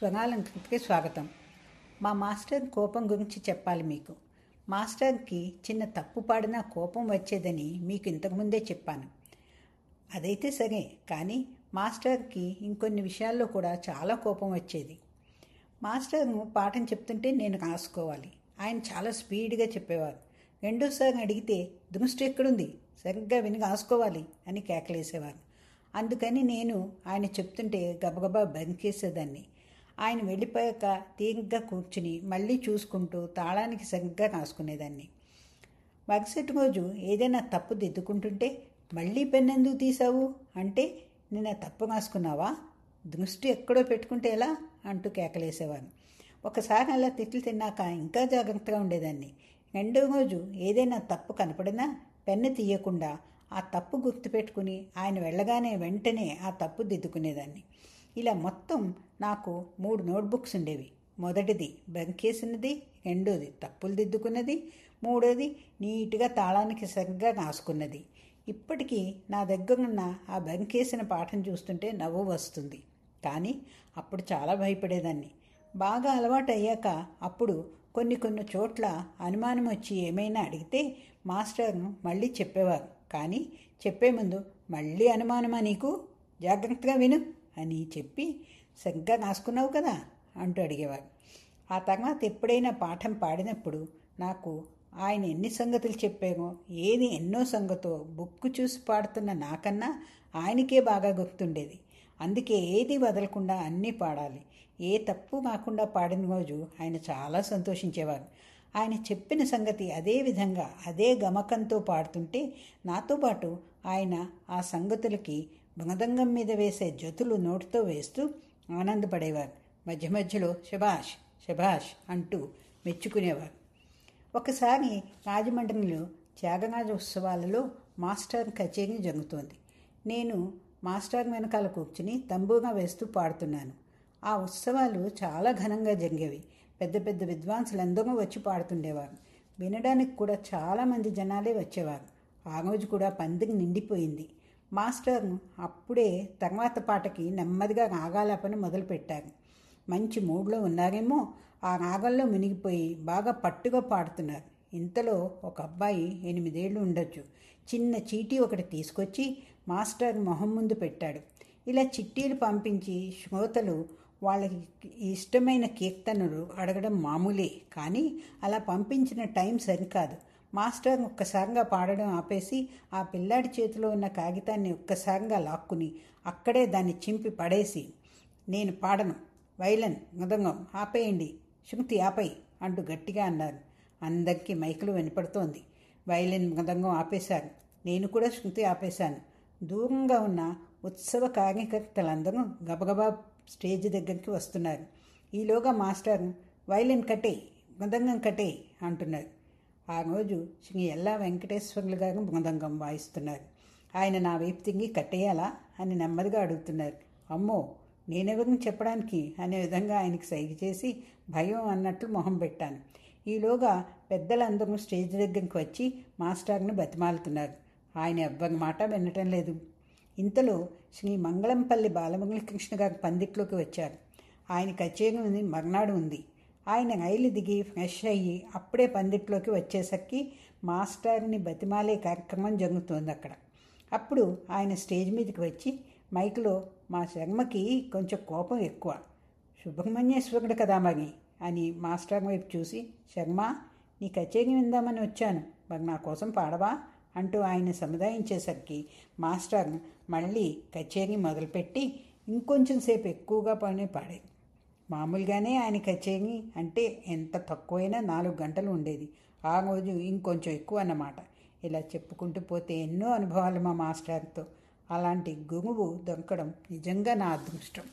స్వగాలంకృతికి స్వాగతం. మా మాస్టర్ కోపం గురించి చెప్పాలి మీకు. మాస్టర్కి చిన్న తప్పు పాడినా కోపం వచ్చేదని మీకు ఇంతకుముందే చెప్పాను. అదైతే సరే, కానీ మాస్టర్కి ఇంకొన్ని విషయాల్లో కూడా చాలా కోపం వచ్చేది. మాస్టర్ను పాఠం చెప్తుంటే నేను రాసుకోవాలి. ఆయన చాలా స్పీడ్గా చెప్పేవారు. రెండోసారి అడిగితే దృష్టి ఎక్కడుంది, సరిగ్గా విని రాసుకోవాలి అని కేకలేసేవారు. అందుకని నేను ఆయన చెప్తుంటే గబగబా బంకేసేదాన్ని. ఆయన వెళ్ళిపోయాక తీరిగ్గా కూర్చుని మళ్ళీ చూసుకుంటూ తాళానికి సరిగ్గా రాసుకునేదాన్ని. మరుసటి రోజు ఏదైనా తప్పు దిద్దుకుంటుంటే మళ్ళీ పెన్నెందుకు తీసావు అంటే, నిన్న తప్పు రాసుకున్నావా, దృష్టి ఎక్కడో పెట్టుకుంటే ఎలా అంటూ కేకలేసేవారు. ఒకసారి అలా తిట్లు తిన్నాక ఇంకా జాగ్రత్తగా ఉండేదాన్ని. రెండో రోజు ఏదైనా తప్పు కనపడినా పెన్ను తీయకుండా ఆ తప్పు గుర్తుపెట్టుకుని ఆయన వెళ్ళగానే వెంటనే ఆ తప్పు దిద్దుకునేదాన్ని. ఇలా మొత్తం నాకు 3 నోట్బుక్స్ ఉండేవి. మొదటిది బంకేసినది, రెండోది తప్పులు దిద్దుకున్నది, మూడోది నీట్గా తాళానికి సరిగ్గా రాసుకున్నది. ఇప్పటికీ నా దగ్గరున్న ఆ బంకేసిన పాఠం చూస్తుంటే నవ్వు వస్తుంది. కానీ అప్పుడు చాలా భయపడేదాన్ని. బాగా అలవాటు అయ్యాక అప్పుడు కొన్ని చోట్ల అనుమానం వచ్చి ఏమైనా అడిగితే మాస్టర్ను మళ్ళీ చెప్పేవారు. కానీ చెప్పే ముందు, మళ్ళీ అనుమానమా నీకు, జాగ్రత్తగా విను అని చెప్పి, సరిగ్గా రాసుకున్నావు కదా అంటూ అడిగేవారు. ఆ తర్వాత ఎప్పుడైనా పాఠం పాడినప్పుడు నాకు ఆయన ఎన్ని సంగతులు చెప్పారో, ఏది ఎన్నో సంగతో బుక్కు చూసి పాడుతున్న నాకన్నా ఆయనకే బాగా గుర్తుండేది. అందుకే ఏది వదలకుండా అన్నీ పాడాలి. ఏ తప్పు కాకుండా పాడిన రోజు ఆయన చాలా సంతోషించేవారు. ఆయన చెప్పిన సంగతి అదే విధంగా అదే గమకంతో పాడుతుంటే నాతో పాటు ఆయన ఆ సంగతులకి మృదంగం మీద వేసే జతులు నోటితో వేస్తూ ఆనందపడేవారు. మధ్య మధ్యలో శభాష్ శభాష్ అంటూ మెచ్చుకునేవారు. ఒకసారి రాజమండ్రిలో త్యాగరాజ ఉత్సవాలలో మాస్టర్ కచేరీ జరుగుతోంది. నేను మాస్టర్ వెనకాల కూర్చుని తంబూగా వేస్తూ పాడుతున్నాను. ఆ ఉత్సవాలు చాలా ఘనంగా జరిగేవి. పెద్ద పెద్ద విద్వాంసులందరూ వచ్చి పాడుతుండేవారు. వినడానికి కూడా చాలామంది జనాలే వచ్చేవారు. ఆ రోజు కూడా పందిరి నిండిపోయింది. మాస్టర్ అప్పుడే తర్వాత పాటకి నెమ్మదిగా రాగాలాపన మొదలుపెట్టారు. మంచి మూడ్లో ఉన్నారేమో, ఆ రాగంలో మునిగిపోయి బాగా పట్టుగా పాడుతున్నారు. ఇంతలో ఒక అబ్బాయి 8 ఏళ్ళు ఉండొచ్చు, చిన్న చీటీ ఒకటి తీసుకొచ్చి మాస్టర్ మొహం ముందు పెట్టాడు. ఇలా చిట్టీలు పంపించి శ్రోతలు వాళ్ళకి ఇష్టమైన కీర్తనలు అడగడం మామూలే. కానీ అలా పంపించిన టైం సరికాదు. మాస్టర్ ఒక్కసారిగా పాడడం ఆపేసి ఆ పిల్లాడి చేతిలో ఉన్న కాగితాన్ని ఒక్కసారిగా లాక్కుని అక్కడే దాన్ని చింపి పడేసి, నేను పాడను, వైలన్ మృదంగం ఆపేయండి, శృతి ఆపేయి అంటూ గట్టిగా అన్నారు. అందరికీ మైకులు వినపడుతోంది. వైలన్ మృదంగం ఆపేశారు. నేను కూడా శృతి ఆపేశాను. దూరంగా ఉన్న ఉత్సవ కార్యకర్తలందరూ గబగబా స్టేజ్ దగ్గరికి వస్తున్నారు. ఈలోగా మాస్టర్ వైలన్ కట్టేయి, మృదంగం కట్టేయి అంటున్నారు. ఆ రోజు శ్రీ ఎల్లా వెంకటేశ్వర్లు గారు మృదంగం వాయిస్తున్నారు. ఆయన నా వైపు తిరిగి కట్టేయాలా అని నెమ్మదిగా అడుగుతున్నారు. అమ్మో, నేనెవరిని చెప్పడానికి అనే విధంగా ఆయనకి సైగ చేసి భయం అన్నట్లు మొహం పెట్టాను. ఈలోగా పెద్దలందరూ స్టేజ్ దగ్గరికి వచ్చి మాస్టర్ని బతిమాలుతున్నారు. ఆయన ఎవ్వరి మాట వినటం లేదు. ఇంతలో శ్రీ మంగళంపల్లి బాలమురళీకృష్ణ గారు పందిట్లోకి వచ్చారు. ఆయన కచేరీ మర్నాడు ఉంది. ఆయన రైలు దిగి ఫ్రెష్ అయ్యి అప్పుడే పందిట్లోకి వచ్చేసరికి మాస్టర్ని బతిమాలే కార్యక్రమం జరుగుతోంది అక్కడ. అప్పుడు ఆయన స్టేజ్ మీదకి వచ్చి మైక్లో, మా శర్మకి కొంచెం కోపం ఎక్కువ, సుబ్రహ్మణ్యేశ్వరుడు కదా మరి అని మాస్టర్ వైపు చూసి, శర్మ, నీ కచేరీ విందామని వచ్చాను, మరి నా కోసం పాడవా అంటూ ఆయన సముదాయించేసరికి మాస్టర్ మళ్ళీ కచేరీ మొదలుపెట్టి ఇంకొంచెం సేపు ఎక్కువగా పాడారు. మామూలుగానే ఆయన కచేరీ అంటే ఎంత తక్కువైనా 4 గంటలు ఉండేది. ఆ రోజు ఇంకొంచెం ఎక్కువ అన్నమాట. ఇలా చెప్పుకుంటూ పోతే ఎన్నో అనుభవాలు మా మాస్టర్తో. అలాంటి గురువు దొరకడం నిజంగా నా అదృష్టం.